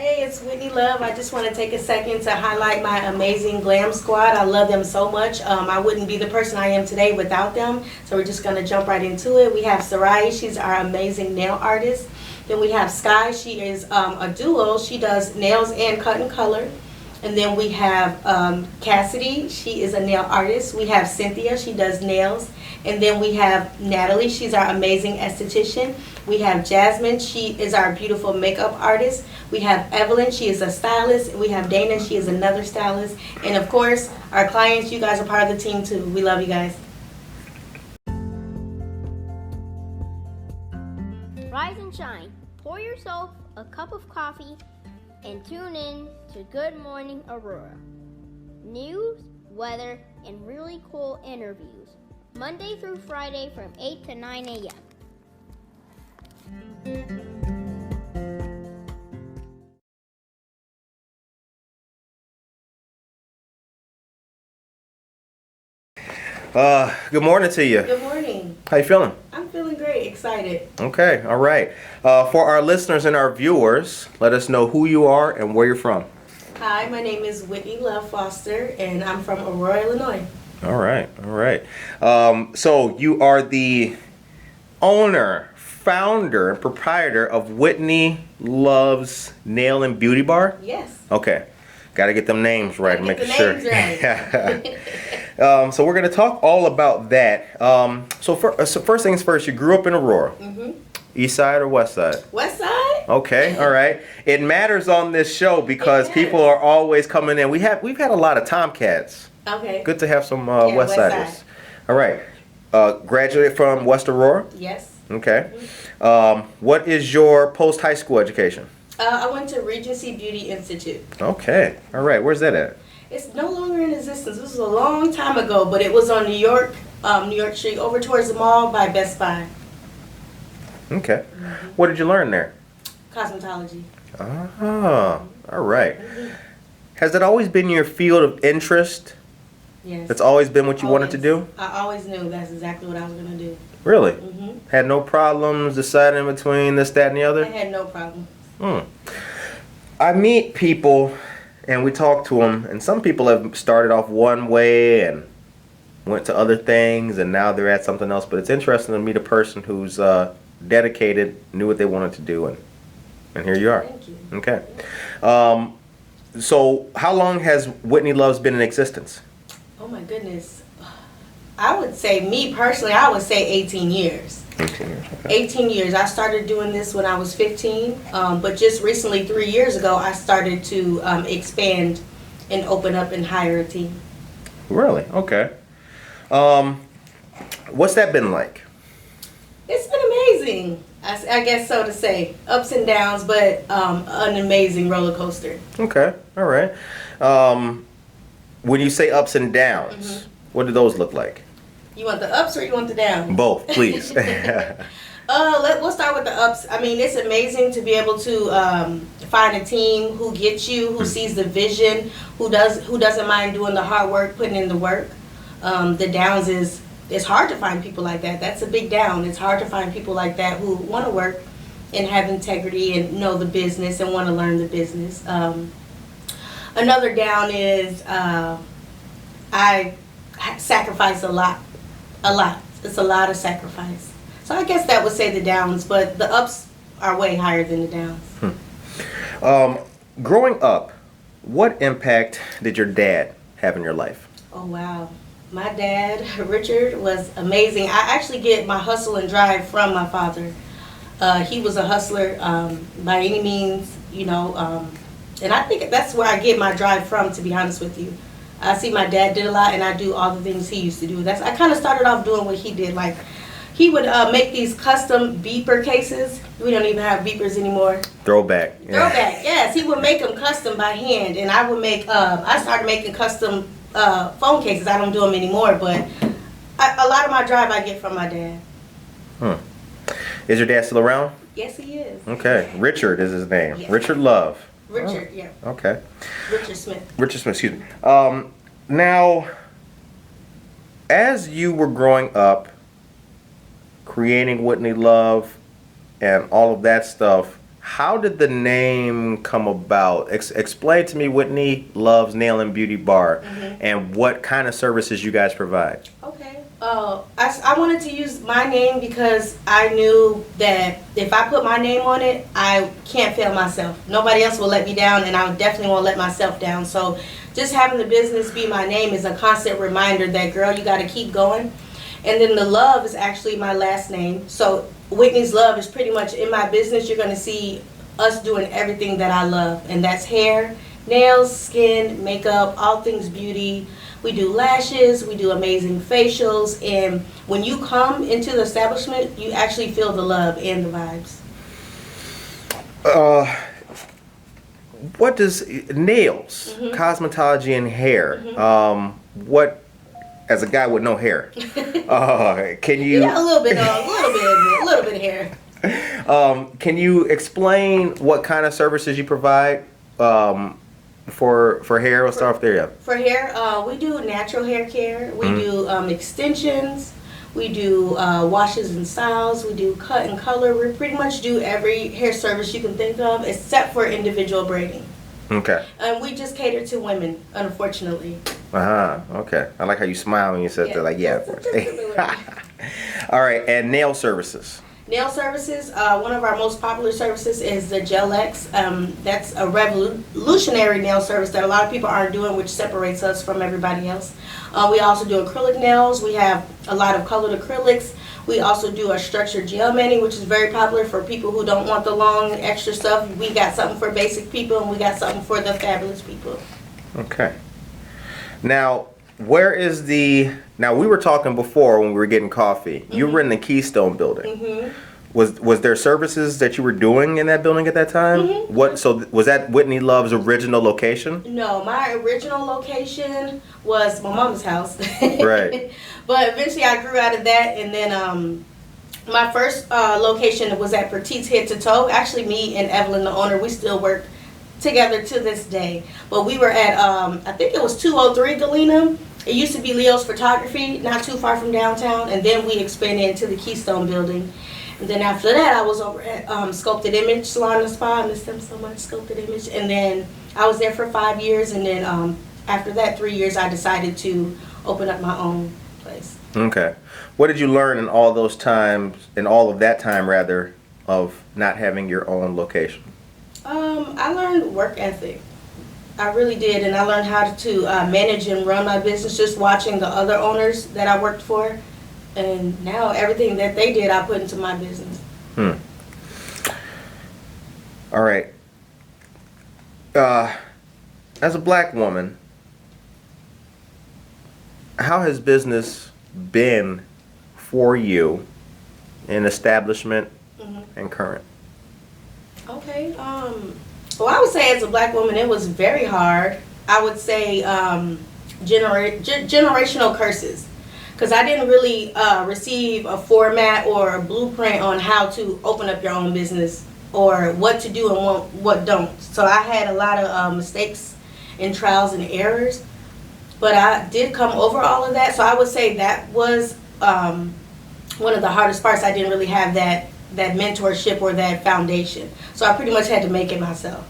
Hey, it's Whitney Love. I just want to take a second to highlight my amazing glam squad. I love them so much. I wouldn't be the person I am today without them. So we're just going to jump right into it. We have Sarai. She's our amazing nail artist. Then we have Sky. She is a duo. She does nails and cut and color. And then we have Cassidy. She is a nail artist. We have Cynthia. She does nails. And then we have Natalie. She's our amazing esthetician. We have Jasmine. She is our beautiful makeup artist. We have Evelyn. She is a stylist. We have Dana. She is another stylist. And of course, our clients, you guys are part of the team too. We love you guys. Rise and shine. Pour yourself a cup of coffee and tune in to Good Morning Aurora. News, weather, and really cool interviews. Monday through Friday from 8 to 9 a.m. Good morning to you. Good morning. How you feeling? I'm feeling great, excited. Okay, all right. For our listeners and our viewers, let us know who you are and where you're from. Hi, my name is Whitney Love Foster, and I'm from Aurora, Illinois. All right, all right. So you are the owner, founder, and proprietor of Whitney Love's Nail and Beauty Bar? Yes. Okay. Got to get them names right. Gotta Make get sure. the names right. So we're going to talk all about that. So first things first, you grew up in Aurora. Mm-hmm. East side or west side? West side? Okay, all right. It matters on this show because people are always coming in. We've had a lot of Tomcats. Okay. Good to have some Yeah, West West Siders. Side. All right. Graduated from West Aurora? Yes. Okay. What is your post-high school education? I went to Regency Beauty Institute. Okay. All right. Where's that at? It's no longer in existence. This was a long time ago, but it was on New York Street, over towards the mall by Best Buy. Okay. What did you learn there? Cosmetology. Oh, all right. Has it always been your field of interest? Yes. That's always been what you wanted to do? I always knew that's exactly what I was going to do. Really? Mm-hmm. Had no problems deciding between this, that, and the I other? had no problem. I meet people and we talk to them, and some people have started off one way and went to other things, and now they're at something else. But it's interesting to meet a person who's dedicated, knew what they wanted to do, and here you are. Thank you. Okay. So how long has Whitney Loves been in existence? Oh my goodness. I would say, me personally, I would say 18 years. 18 years. Okay. 18 years. I started doing this when I was 15, but just recently, 3 years ago, I started to expand and open up and hire a team. Really? Okay. What's that been like? It's been amazing. I guess so to say. Ups and downs, but an amazing roller coaster. Okay. All right. When you say ups and downs, what do those look like? You want the ups or you want the downs? Both, please. We'll start with the ups. I mean, it's amazing to be able to find a team who gets you, who sees the vision, who doesn't mind doing the hard work, putting in the work. The downs is it's hard to find people like that. That's a big down. It's hard to find people like that who want to work and have integrity and know the business and want to learn the business. Another down is I sacrifice a lot. It's a lot of sacrifice. So I guess that would say the downs, but the ups are way higher than the downs. Growing up, what impact did your dad have in your life? Oh, wow. My dad, Richard, was amazing. I actually get my hustle and drive from my father. He was a hustler by any means, and I think that's where I get my drive from, to be honest with you. I see my dad did a lot, and I do all the things he used to do. I kind of started off doing what he did. Like, he would make these custom beeper cases. We don't even have beepers anymore. Throwback. Yeah. Throwback, yes. He would make them custom by hand, and I would make. I started making custom phone cases. I don't do them anymore, but a lot of my drive I get from my dad. Is your dad still around? Yes, he is. Okay. Richard is his name. Yes. Richard Love. Richard, yeah. Okay. Richard Smith. Richard Smith, excuse me. Now, as you were growing up, creating Whitney Love and all of that stuff, How did the name come about? Explain to me Whitney Loves Nail and Beauty Bar and what kind of services you guys provide. Okay. I wanted to use my name because I knew that if I put my name on it, I can't fail myself. Nobody else will let me down, and I definitely won't let myself down. So just having the business be my name is a constant reminder that, girl, you got to keep going. And then the love is actually my last name. So Whitney's Love is pretty much in my business. You're going to see us doing everything that I love, and that's hair, nails, skin, makeup, all things beauty. We do lashes, we do amazing facials, and when you come into the establishment, you actually feel the love and the vibes. What does nails, cosmetology, and hair? What, as a guy with no hair, can you? Yeah, a little bit of hair. Can you explain what kind of services you provide for hair? We'll start off there. Yeah. For hair, we do natural hair care. We do extensions. We do washes and styles. We do cut and color. We pretty much do every hair service you can think of, except for individual braiding. Okay. And we just cater to women, unfortunately. Okay. I like how you smile when you said that. Like, yeah. All right. And nail services. Nail services, one of our most popular services is the Gel X. That's a revolutionary nail service that a lot of people aren't doing, which separates us from everybody else. We also do acrylic nails. We have a lot of colored acrylics. We also do a structured gel mani, which is very popular for people who don't want the long extra stuff. We got something for basic people, and we got something for the fabulous people. Okay. Now, where is the... Now, we were talking before when we were getting coffee. You were in the Keystone building. Was there services that you were doing in that building at that time? What? So was that Whitney Love's original location? No, my original location was my mama's house. Right. But eventually I grew out of that, and then my first location was at Petite's Head to Toe. Actually, me and Evelyn, the owner, we still work together to this day. But we were at, I think it was 203 Galena. It used to be Leo's Photography, not too far from downtown, and then we expanded into the Keystone building. And then after that, I was over at Sculpted Image Salon and Spa. I miss them so much, Sculpted Image. And then I was there for 5 years, and then after that 3 years, I decided to open up my own place. Okay. What did you learn in all those times, in all of that time rather, of not having your own location? I learned work ethic. I really did, and I learned how to manage and run my business just watching the other owners that I worked for. And now everything that they did, I put into my business. All right. As a black woman, how has business been for you in establishment and current? Okay. Well, I would say as a black woman, it was very hard. I would say generational curses. Because I didn't really receive a format or a blueprint on how to open up your own business or what to do and what don't. So I had a lot of mistakes and trials and errors. But I did come over all of that. So I would say that was one of the hardest parts. I didn't really have that mentorship or that foundation. So I pretty much had to make it myself.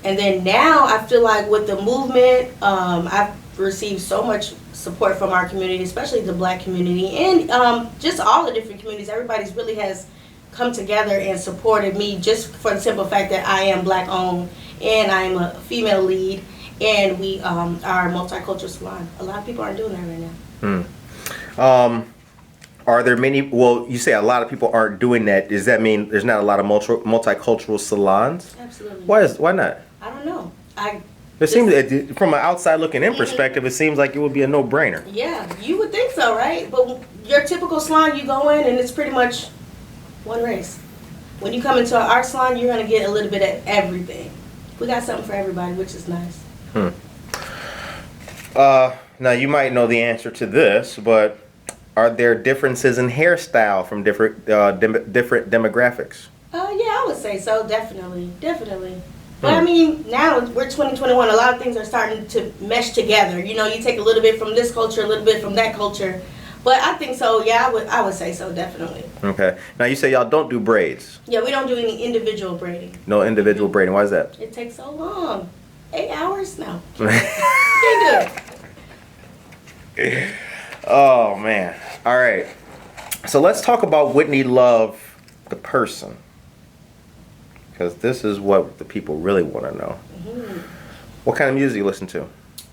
And then now I feel like with the movement, I've received so much support from our community, especially the black community, and just all the different communities. Everybody's really has come together and supported me just for the simple fact that I am black owned and I am a female lead, and we are a multicultural salon. A lot of people aren't doing that right now. Are there many, well, you say a lot of people aren't doing that. Does that mean there's not a lot of multicultural salons? Absolutely. Why not? I don't know. It seems, from an outside looking in perspective, it seems like it would be a no-brainer. Yeah, you would think so, right? But your typical salon, you go in and it's pretty much one race. When you come into an art salon, you're going to get a little bit of everything. We got something for everybody, which is nice. Now, you might know the answer to this, but are there differences in hairstyle from different demographics? Yeah, I would say so, definitely. But I mean, now we're 2021. A lot of things are starting to mesh together. You know, you take a little bit from this culture, a little bit from that culture. But I think so. Yeah, I would say so, definitely. Okay. Now you say y'all don't do braids. Yeah, we don't do any individual braiding. No individual braiding. Why is that? It takes so long. 8 hours? No. Can't do it. Oh man. All right. So let's talk about Whitney Love, the person, because this is what the people really want to know. What kind of music you listen to?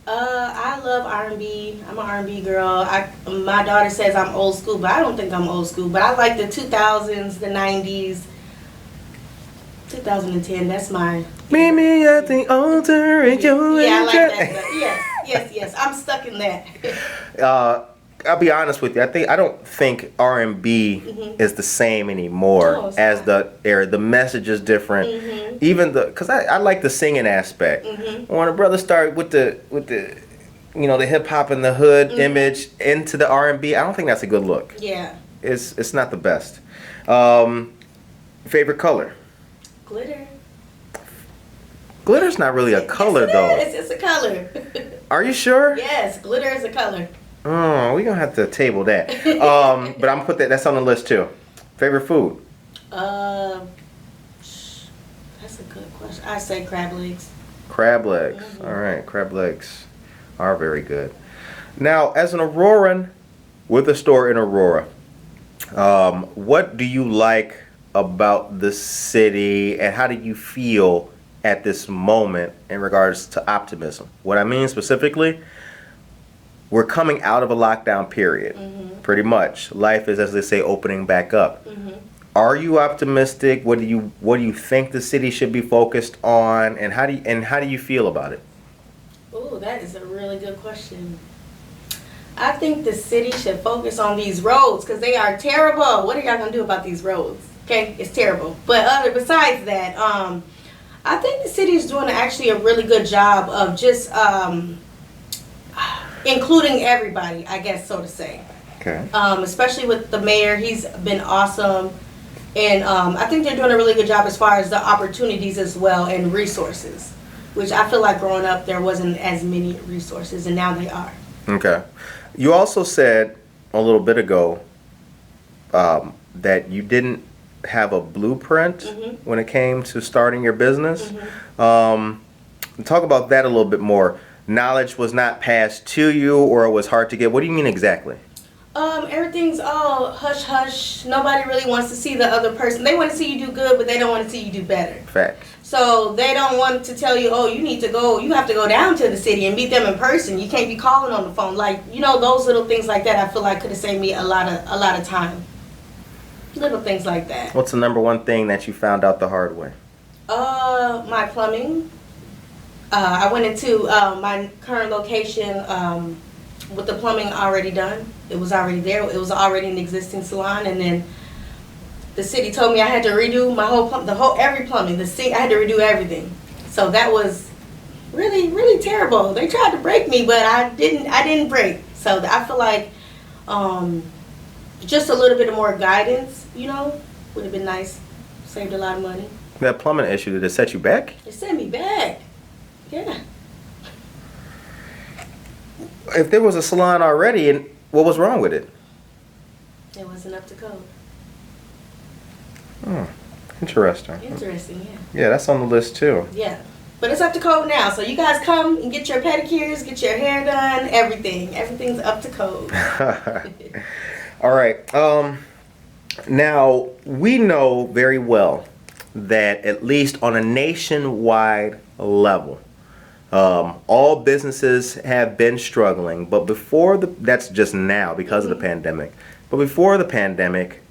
I love R&B. I'm an R&B girl. My daughter says I'm old school, but I don't think I'm old school. But I like the 2000s, the 90s, 2010. That's my. Meet me at the altar at your Yeah, I like that. Yes. I'm stuck in that. I'll be honest with you. I don't think R&B is the same anymore No, it's as not. the era. The message is different. Even because I like the singing aspect. When a brother start with the the hip hop and the hood image into the R&B, I don't think that's a good look. Yeah. It's not the best. Favorite color? Glitter. Glitter's not really a color Yes, though. it is. It's a color. Are you sure? Yes, glitter is a color. Oh, we're gonna have to table that. But I'm gonna put that's on the list too. Favorite food? That's a good question. I say crab legs. Crab legs. All right, crab legs are very good. Now, as an Auroran with a store in Aurora, what do you like about the city, and how do you feel at this moment in regards to optimism? What I mean specifically, we're coming out of a lockdown period, pretty much. Life is, as they say, opening back up. Are you optimistic? What do you think the city should be focused on, and how do you feel about it? Oh, that is a really good question. I think the city should focus on these roads because they are terrible. What are y'all gonna do about these roads? Okay, it's terrible. But besides that, I think the city is doing actually a really good job of just including everybody, I guess, so to say. Okay. Especially with the mayor, he's been awesome, and I think they're doing a really good job as far as the opportunities as well and resources, which I feel like growing up there wasn't as many resources, and now they are. Okay. You also said a little bit ago that you didn't have a blueprint when it came to starting your business. Talk about that a little bit more. Knowledge was not passed to you, or it was hard to get. What do you mean exactly? Everything's all hush hush. Nobody really wants to see the other person. They want to see you do good, but they don't want to see you do better. Facts. So they don't want to tell you, oh, you have to go down to the city and meet them in person. You can't be calling on the phone. Like, those little things like that, I feel like could have saved me a lot of time. Little things like that. What's the number one thing that you found out the hard way? My plumbing. I went into my current location with the plumbing already done. It was already there. It was already an existing salon, and then the city told me I had to redo my every plumbing. The sink, I had to redo everything. So that was really, really terrible. They tried to break me, but I didn't break. So I feel like just a little bit of more guidance, would have been nice. Saved a lot of money. That plumbing issue, did it set you back? It sent me back. Yeah. If there was a salon already, and what was wrong with it? It wasn't up to code. Interesting. Interesting, yeah. Yeah, that's on the list too. Yeah. But it's up to code now. So you guys come and get your pedicures, get your hair done, everything. Everything's up to code. All right. Now, we know very well that at least on a nationwide level, all businesses have been struggling, but that's just now because of the pandemic. But before the pandemic,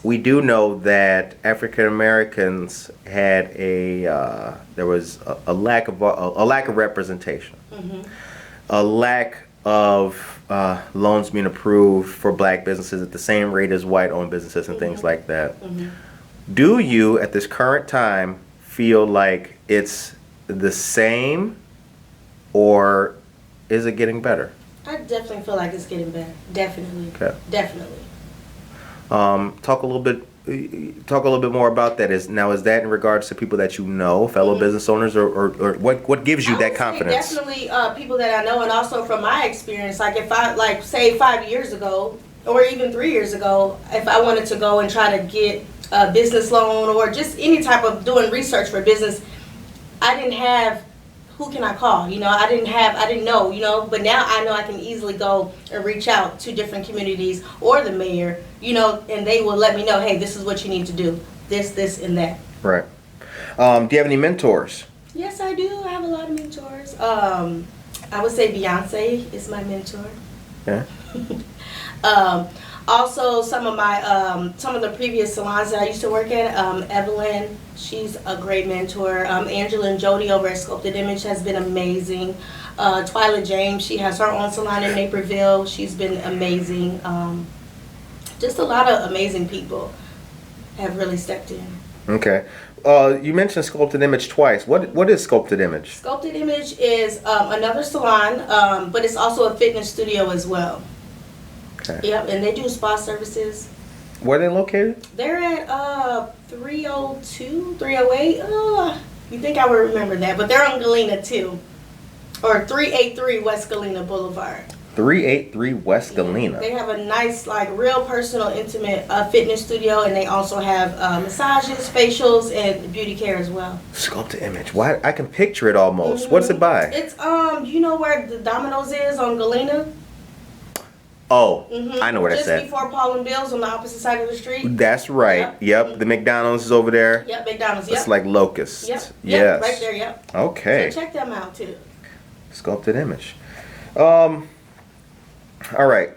we do know that African Americans had there was a lack of representation, a lack of loans being approved for black businesses at the same rate as white-owned businesses and things like that. Do you, at this current time, feel like it's the same, or is it getting better? I definitely feel like it's getting better. Definitely. Okay. Definitely. Talk a little bit talk a little bit more about that. Is that in regards to people that you know, fellow business owners, or what gives you I that would say confidence? definitely people that I know, and also from my experience, like if I like say 5 years ago or even 3 years ago, if I wanted to go and try to get a business loan or just any type of doing research for business, I didn't have who can I call? You know, I didn't know, you know, but now I know I can easily go and reach out to different communities or the mayor, you know, and they will let me know, hey, this is what you need to do, this, and that. Right. Do you have any mentors? Yes, I do. I have a lot of mentors. I would say Beyonce is my mentor. Yeah. Also, some of the previous salons that I used to work at, Evelyn, she's a great mentor. Angela and Jody over at Sculpted Image has been amazing. Twyla James, she has her own salon in Naperville. She's been amazing. Just a lot of amazing people have really stepped in. Okay. You mentioned Sculpted Image twice. What is Sculpted Image? Sculpted Image is another salon, but it's also a fitness studio as well. Okay. Yep, and they do spa services. Where are they located? They're at 302, 308. You think I would remember that, but they're on Galena too. Or 383 West Galena Boulevard. 383 West Galena. They have a nice, like, real personal, intimate fitness studio, and they also have massages, facials, and beauty care as well. Sculpted Image. Why? I can picture it almost. Mm-hmm. What's it by? It's you know where the Domino's is on Galena? Oh, Mm-hmm. I know where that's at. Just before Paul and Bill's on the opposite side of the street. That's right. Yep. The McDonald's is over there. Yep, McDonald's. Yep. It's like Locust. Yep. Yes. Right there. Yep. Okay. So check them out too. Sculpted Image. All right.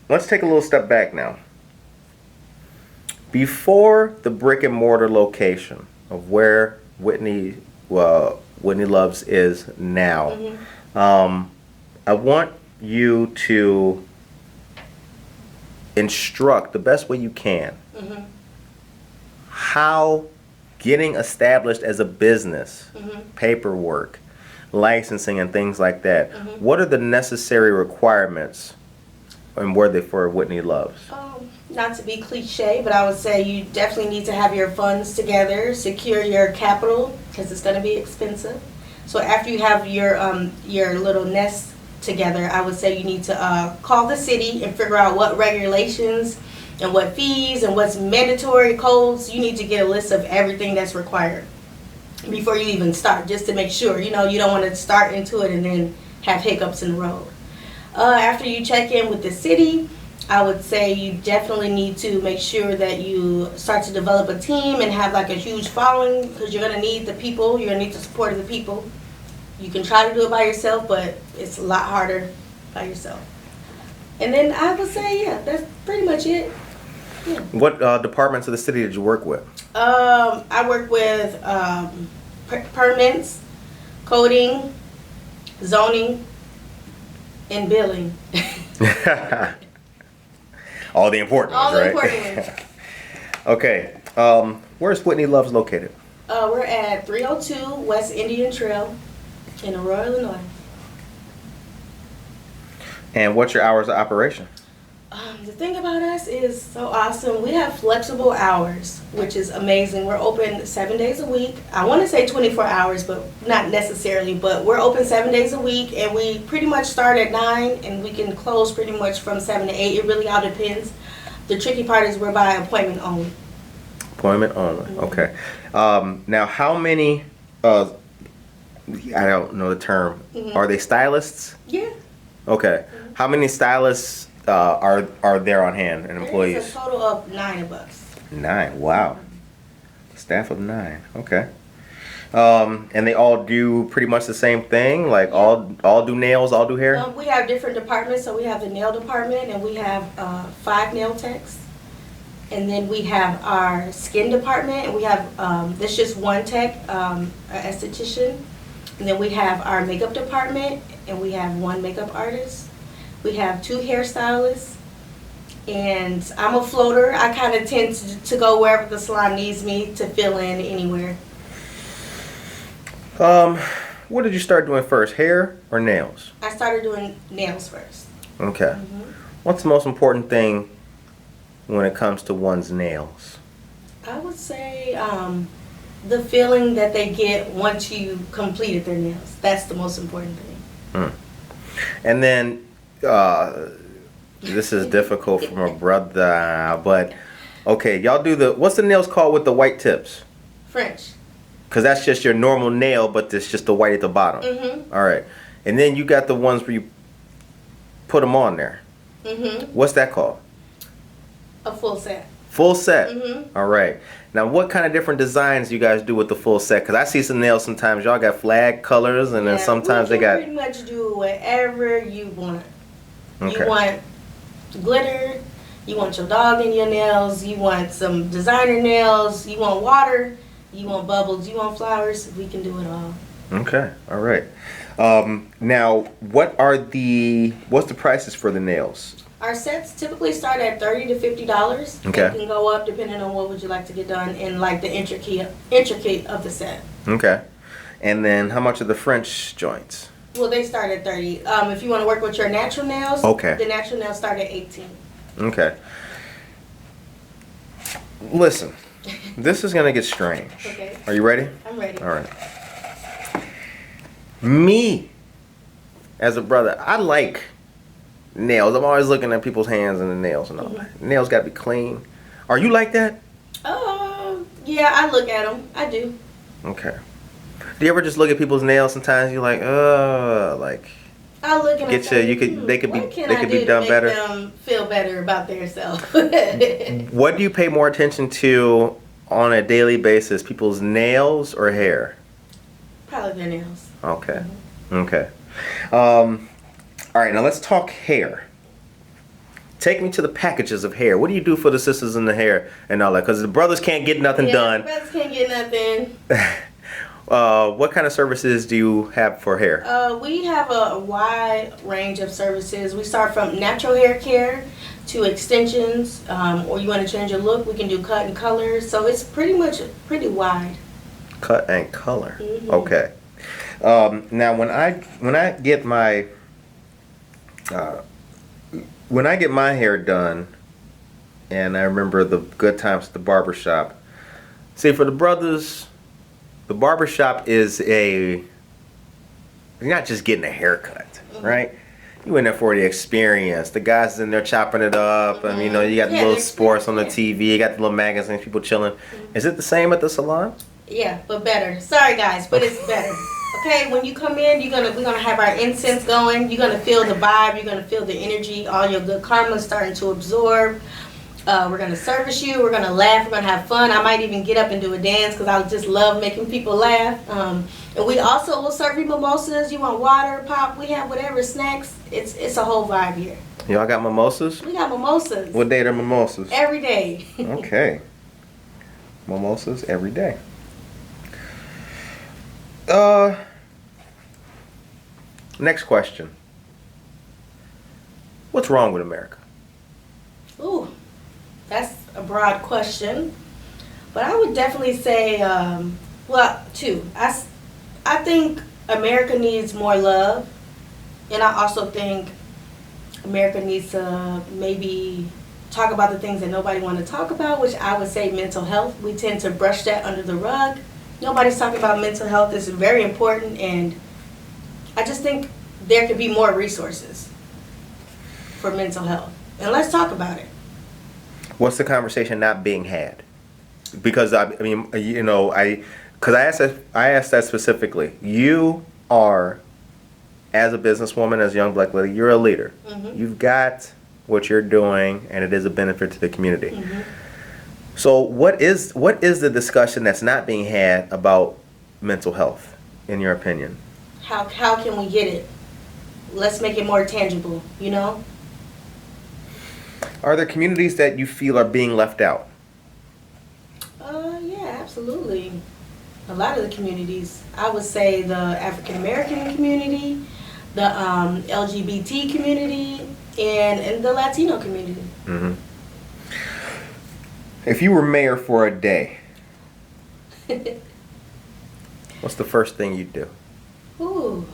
Let's take a little step back now. Before the brick and mortar location of where Whitney Loves is now, Mm-hmm. I want you to instruct the best way you can Mm-hmm. how getting established as a business, Mm-hmm. paperwork, licensing, and things like that. Mm-hmm. What are the necessary requirements, and were they for Whitney Loves? Not to be cliche, but I would say you definitely need to have your funds together, secure your capital, because it's going to be expensive. So after you have your little nest together, I would say you need to call the city and figure out what regulations and what fees and what's mandatory codes. You need to get a list of everything that's required before you even start, just to make sure, you know, you don't want to start into it and then have hiccups in the road. After you check in with the city, I would say you definitely need to make sure that you start to develop a team and have like a huge following, because you're going to need the people, you're going to need the support of the people. You can try to do it by yourself, but it's a lot harder by yourself. And then I would say, yeah, that's pretty much it. Yeah. What departments of the city did you work with? I work with permits, coding, zoning, and billing. All the important All ones, the right? important ones. Okay. Where's Whitney Loves located? We're at 302 West Indian Trail in Aurora, Illinois. And what's your hours of operation? The thing about us is so awesome. We have flexible hours, which is amazing. We're open 7 days a week. I want to say 24 hours, but not necessarily. But we're open 7 days a week, and we pretty much start at 9, and we can close pretty much from 7 to 8. It really all depends. The tricky part is we're by appointment only. Appointment only. Mm-hmm. Okay. Now, how many? I don't know the term. Mm-hmm. Are they stylists? Yeah. Okay. Mm-hmm. How many stylists are there on hand and employees? There's a total of 9 of us. 9. Wow. Staff of 9. Okay. And they all do pretty much the same thing. Like all do nails, all do hair. We have different departments. So we have the nail department, and we have 5 nail techs. And then we have our skin department, and we have there's just one tech, an esthetician. And then we have our makeup department, and we have 1 makeup artist. We have 2 hairstylists, and I'm a floater. I kind of tend to go wherever the salon needs me to fill in anywhere. What did you start doing first, hair or nails? I started doing nails first. Okay. Mm-hmm. What's the most important thing when it comes to one's nails? I would say the feeling that they get once you completed their nails. That's the most important thing. And then, this is difficult for my brother, but okay, y'all do what's the nails called with the white tips? French. Because that's just your normal nail, but it's just the white at the bottom. Mm-hmm. All right. And then you got the ones where you put them on there. Mm-hmm. What's that called? A full set. Full set. Mm-hmm. All right. Now, what kind of different designs you guys do with the full set? Because I see some nails sometimes. Y'all got flag colors, and then sometimes they got... pretty much do whatever you want. Okay. You want glitter. You want your dog in your nails. You want some designer nails. You want water. You want bubbles. You want flowers. We can do it all. Okay. All right. Now, what's the prices for the nails? Our sets typically start at $30 to $50. Okay. They can go up depending on what would you like to get done and like the intricate of the set. Okay. And then how much are the French joints? Well, they start at $30. If you want to work with your natural nails, okay, the natural nails start at $18. Okay. Listen, this is gonna get strange. Okay. Are you ready? I'm ready. All right. Me, as a brother, I like nails. I'm always looking at people's hands and the nails and all that. Nails gotta be clean. Are you like that? Yeah, I look at them. I do. Okay. Do you ever just look at people's nails? Sometimes you're like, like. I look and get say, they could be do done to better. Make them feel better about themselves. What do you pay more attention to on a daily basis? People's nails or hair? Probably their nails. Okay. Okay. All right. Now let's talk hair. Take me to the packages of hair. What do you do for the sisters in the hair and all that? Because the brothers can't get nothing done. The brothers can't get nothing. What kind of services do you have for hair? We have a wide range of services. We start from natural hair care to extensions, or you want to change your look, we can do cut and color. So it's pretty wide. Cut and color. Okay. Now when I get my hair done, and I remember the good times at the barber shop. See, for the brothers, the barber shop is you're not just getting a haircut, right? You in there for the experience. The guys in there chopping it up, and you got the little sports on the TV. You got the little magazines, people chilling. Is it the same at the salon? Yeah, but better. Sorry guys, but it's better. Okay, when you come in, we're gonna have our incense going. You're gonna feel the vibe. You're gonna feel the energy. All your good karma starting to absorb. We're gonna service you. We're gonna laugh. We're gonna have fun. I might even get up and do a dance because I just love making people laugh. And we also will serve you mimosas. You want water, pop? We have whatever snacks. It's a whole vibe here. Y'all got mimosas? We got mimosas. What day are mimosas? Every day. Okay. Mimosas every day. Next question. What's wrong with America? Ooh, that's a broad question. But I would definitely say, two. I think America needs more love. And I also think America needs to maybe talk about the things that nobody wants to talk about, which I would say mental health. We tend to brush that under the rug. Nobody's talking about mental health. It's very important, and I just think there could be more resources for mental health. And let's talk about it. What's the conversation not being had? Because I asked that specifically. You are, as a businesswoman, as a young black lady, you're a leader. Mm-hmm. You've got what you're doing, and it is a benefit to the community. Mm-hmm. So what is the discussion that's not being had about mental health, in your opinion? How can we get it? Let's make it more tangible, Are there communities that you feel are being left out? Yeah, absolutely. A lot of the communities. I would say the African American community, the LGBT community, and the Latino community. Mm-hmm. If you were mayor for a day, what's the first thing you'd do? Ooh.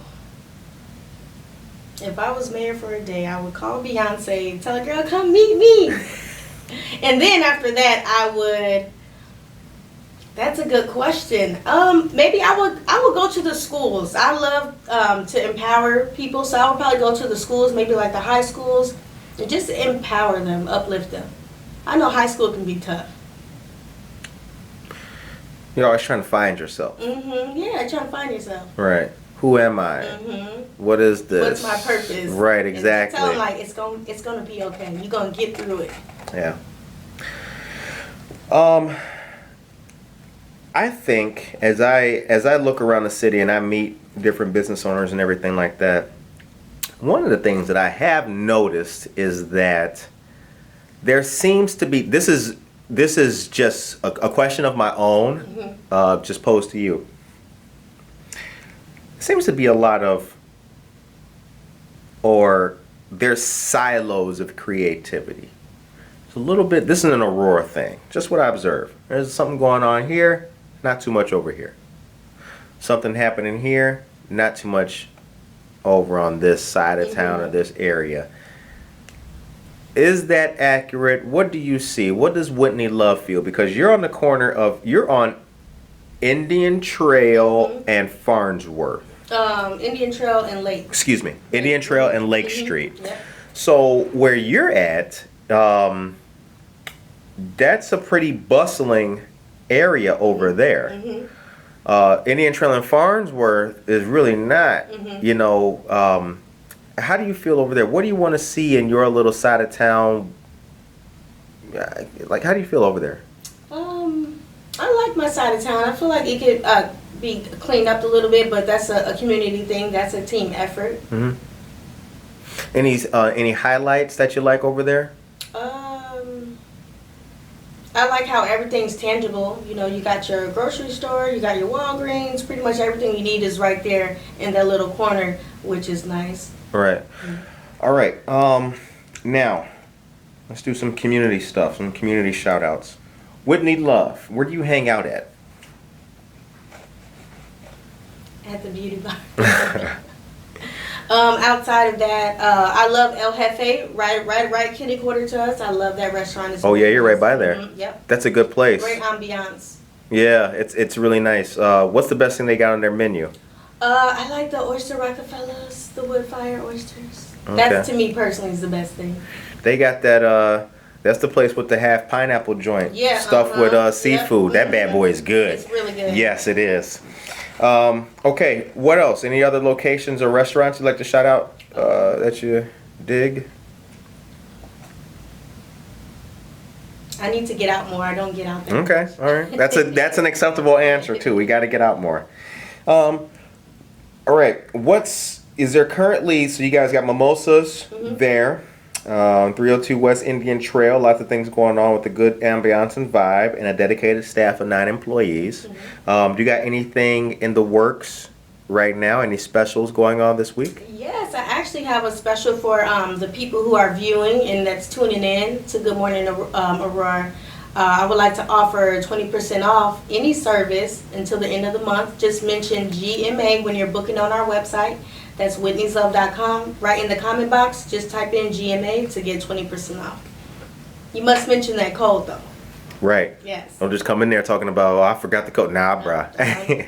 If I was mayor for a day, I would call Beyonce, tell her, girl, come meet me. And then after that, I would That's a good question. Maybe I would go to the schools. I love to empower people, so I would probably go to the schools, maybe like the high schools, and just empower them, uplift them. I know high school can be tough. You're always trying to find yourself. Yeah, trying to find yourself. Right. Who am I? What is this? What's my purpose? Right, exactly. And tell them like it's gonna be okay. You're gonna get through it. Yeah. I think as I look around the city and I meet different business owners and everything like that, one of the things that I have noticed is that there seems to be, this is just a question of my own, just posed to you. Seems to be a lot of, or there's silos of creativity. It's a little bit, this is an Aurora thing, just what I observe. There's something going on here, not too much over here. Something happening here, not too much over on this side of town or this area. Is that accurate? What do you see? What does Whitney Love feel? Because you're on the corner of, you're on Indian Trail and Farnsworth. Indian Trail and Lake. Excuse me, Indian Trail and Lake Street. Yep. So where you're at, that's a pretty bustling area over there. Indian Trail and Farnsworth is really not. You know, how do you feel over there? What do you want to see in your little side of town? Like, how do you feel over there? I like my side of town. I feel like it could be cleaned up a little bit, but that's a community thing. That's a team effort. Any highlights that you like over there? I like how everything's tangible. You know, you got your grocery store, you got your Walgreens. Pretty much everything you need is right there in that little corner, which is nice. Right. All right. Now, let's do some community stuff, some community shout outs. Whitney Love, where do you hang out at? At the beauty bar. Outside of that, I love El Jefe, right kitty quarter to us. I love that restaurant. Oh yeah, you're right by there. Yep. That's a good place. Great ambiance. Yeah, it's really nice. What's the best thing they got on their menu? I like the oyster Rockefellers, the wood fire oysters. Okay. That to me personally is the best thing. They got that. That's the place with the half pineapple joint. Yeah. Stuffed with seafood. Yep. That bad boy is good. It's really good. Yes, it is. Okay, what else? Any other locations or restaurants you'd like to shout out that you dig? I need to get out more. I don't get out there. Okay, all right. That's an acceptable answer too. We got to get out more. All right. Is there currently? So you guys got mimosas there. 302 West Indian Trail, lots of things going on with a good ambiance and vibe, and a dedicated staff of 9 employees. Do you got anything in the works right now? Any specials going on this week? Yes, I actually have a special for the people who are viewing and that's tuning in to Good Morning Aurora. I would like to offer 20% off any service until the end of the month. Just mention GMA when you're booking on our website. That's whitneyslove.com. Right in the comment box, just type in GMA to get 20% off. You must mention that code though. Right. Yes. Don't just come in there talking about, oh, I forgot the code. Nah, bruh.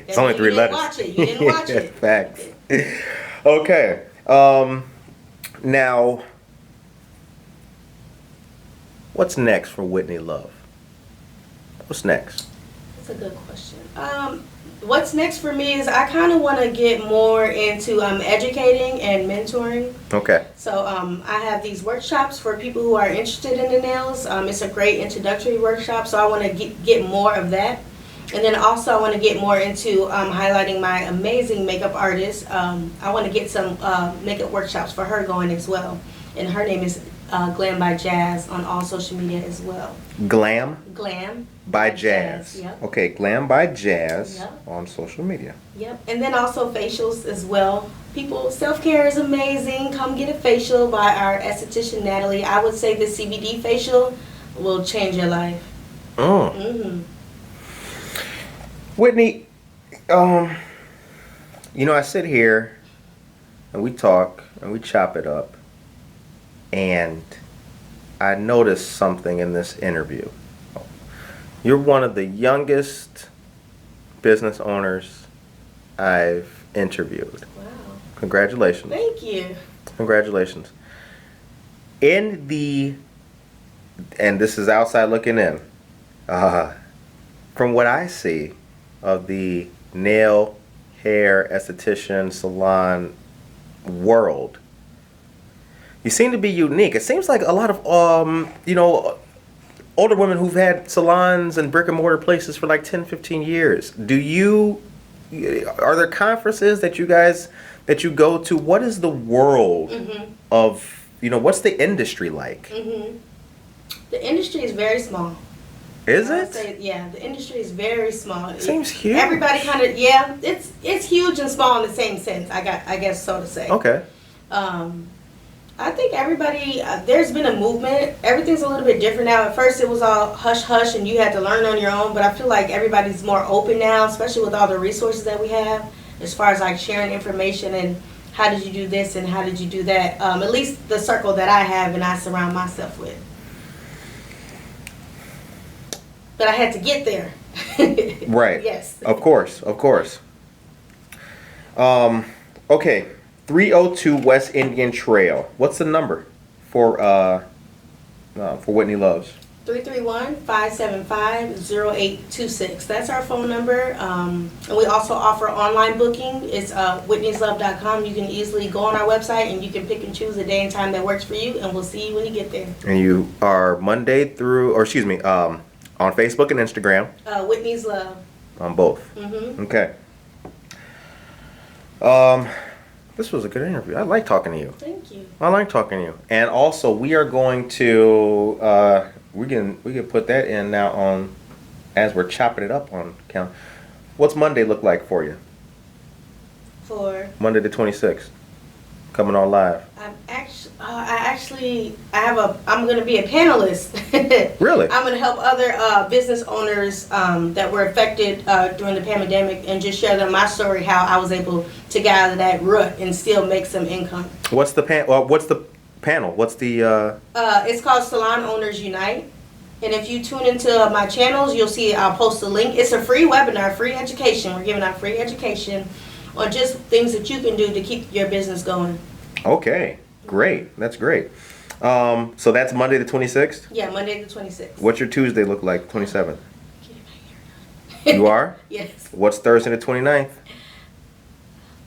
It's only 3 letters. You didn't watch it. Facts. Okay. Now, what's next for Whitney Love? What's next? That's a good question. What's next for me is I kind of want to get more into educating and mentoring. Okay. So I have these workshops for people who are interested in the nails. It's a great introductory workshop, so I want to get more of that. And then also I want to get more into highlighting my amazing makeup artist. I want to get some makeup workshops for her going as well. And her name is Glam by Jazz on all social media as well. Glam by Jazz. Yep. Okay, Glam by Jazz Yep. on social media. Yep. And then also facials as well. People, self-care is amazing. Come get a facial by our esthetician Natalie. I would say the CBD facial will change your life. Whitney, I sit here and we talk and we chop it up, and I noticed something in this interview. You're one of the youngest business owners I've interviewed. Wow. Congratulations. Thank you. Congratulations. And this is outside looking in. From what I see of the nail, hair, esthetician, salon world, you seem to be unique. It seems like a lot of older women who've had salons and brick and mortar places for like 10, 15 years. Are there conferences that you go to? What is the world of, what's the industry like? The industry is very small. Is I would it? say, yeah, the industry is very small. It seems huge. Everybody kind of, it's huge and small in the same sense. I guess so to say. Okay. I think everybody, there's been a movement. Everything's a little bit different now. At first it was all hush hush and you had to learn on your own, but I feel like everybody's more open now, especially with all the resources that we have as far as like sharing information and how did you do this and how did you do that. At least the circle that I have and I surround myself with. But I had to get there. Right. Yes. Of course. Okay. 302 West Indian Trail. What's the number for Whitney Loves? 331-575-0826. That's our phone number. And we also offer online booking. It's whitneyslove.com. You can easily go on our website and you can pick and choose a day and time that works for you, and we'll see you when you get there. And you are on Facebook and Instagram. Whitney's Love. On both. Mm-hmm. Okay. This was a good interview. I like talking to you. Thank you. I like talking to you. And also, we are going to we can put that in now on as we're chopping it up on count. What's Monday look like for you? For Monday the 26th, coming on live. I'm going to be a panelist. Really? I'm going to help other business owners that were affected during the pandemic and just share them my story, how I was able to get out of that rut and still make some income. What's the panel? What's the It's called Salon Owners Unite. And if you tune into my channels, you'll see I'll post a link. It's a free webinar, free education. We're giving out free education on just things that you can do to keep your business going. Okay, great. That's great. So that's Monday the 26th? Yeah, Monday the 26th. What's your Tuesday look like, 27th? You are? Yes. What's Thursday the 29th?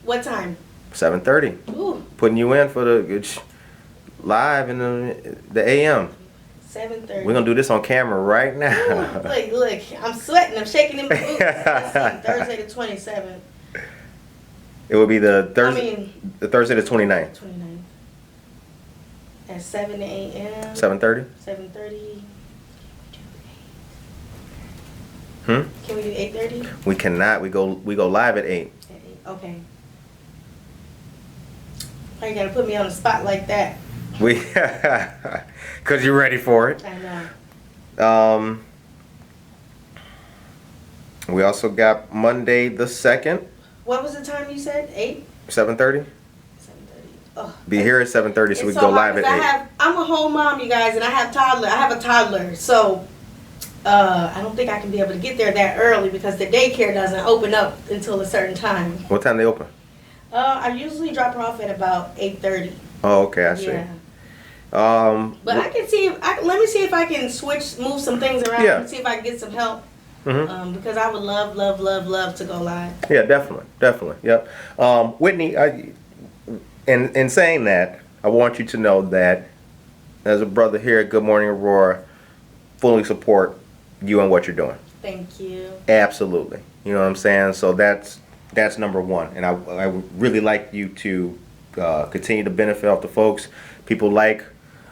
What time? 7:30. Ooh, Putting you in for the live in the AM. 7:30. We're gonna do this on camera right Ooh, now. look, I'm sweating. I'm shaking in my boots. Let's see, Thursday the 27th. It would be the Thursday the 29th. 29th. At 7 a.m. 7:30? 7:30. Hmm? Can we do 8:30? We cannot. We go live at 8. At 8. Okay. Why you gotta put me on the spot like that? Cause you're ready for it. I know. We also got Monday the 2nd, What was the time you said? 8? 7:30. 7:30. Oh, Be here at 7:30 so we it's can go hard live at 8. because I'm a whole mom, you guys, and I have a toddler, so I don't think I can be able to get there that early because the daycare doesn't open up until a certain time. What time they open? I usually drop her off at about 8:30. Oh, okay, I see. Yeah. But wh- I can see let me see if I can move some things around Yeah. and see if I can get some help. Mhm. Because I would love to go live. Yeah, definitely. Yep. Whitney, in saying that, I want you to know that as a brother here at Good Morning Aurora, fully support you and what you're doing. Thank you. Absolutely. You know what I'm saying? So that's number one. And I would really like you to continue to benefit off the folks. People like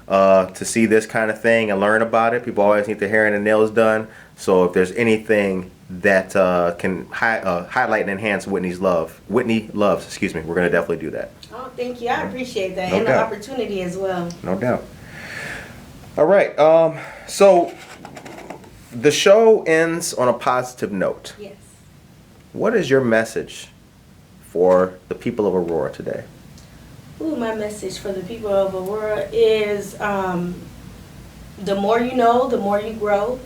to see this kind of thing and learn about it. People always need their hair and their nails done. So if there's anything that can highlight and enhance Whitney Loves, we're going to definitely do that. Oh, thank you. I appreciate that. No And doubt. the opportunity as well. No doubt. All right. So the show ends on a positive note. Yes. What is your message for the people of Aurora today? Ooh, my message for the people of Aurora is the more you know, the more you grow.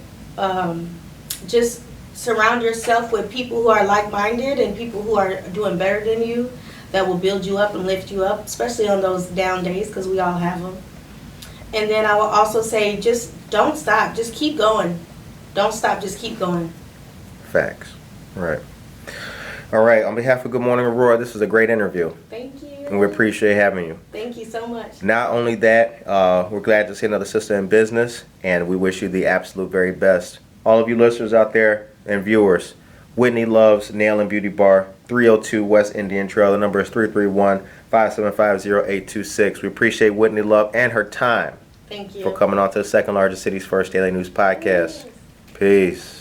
Just surround yourself with people who are like-minded and people who are doing better than you, that will build you up and lift you up, especially on those down days, because we all have them. And then I will also say, just don't stop. Just keep going. Don't stop. Just keep going. Facts. Right. All right. On behalf of Good Morning Aurora, this was a great interview. Thank you. And we appreciate having you. Thank you so much. Not only that, we're glad to see another sister in business, and we wish you the absolute very best. All of you listeners out there and viewers, Whitney Love's Nail and Beauty Bar, 302 West Indian Trail. The number is 331-575-0826. We appreciate Whitney Love and her time Thank you for coming on to the second largest city's first daily news podcast. Peace.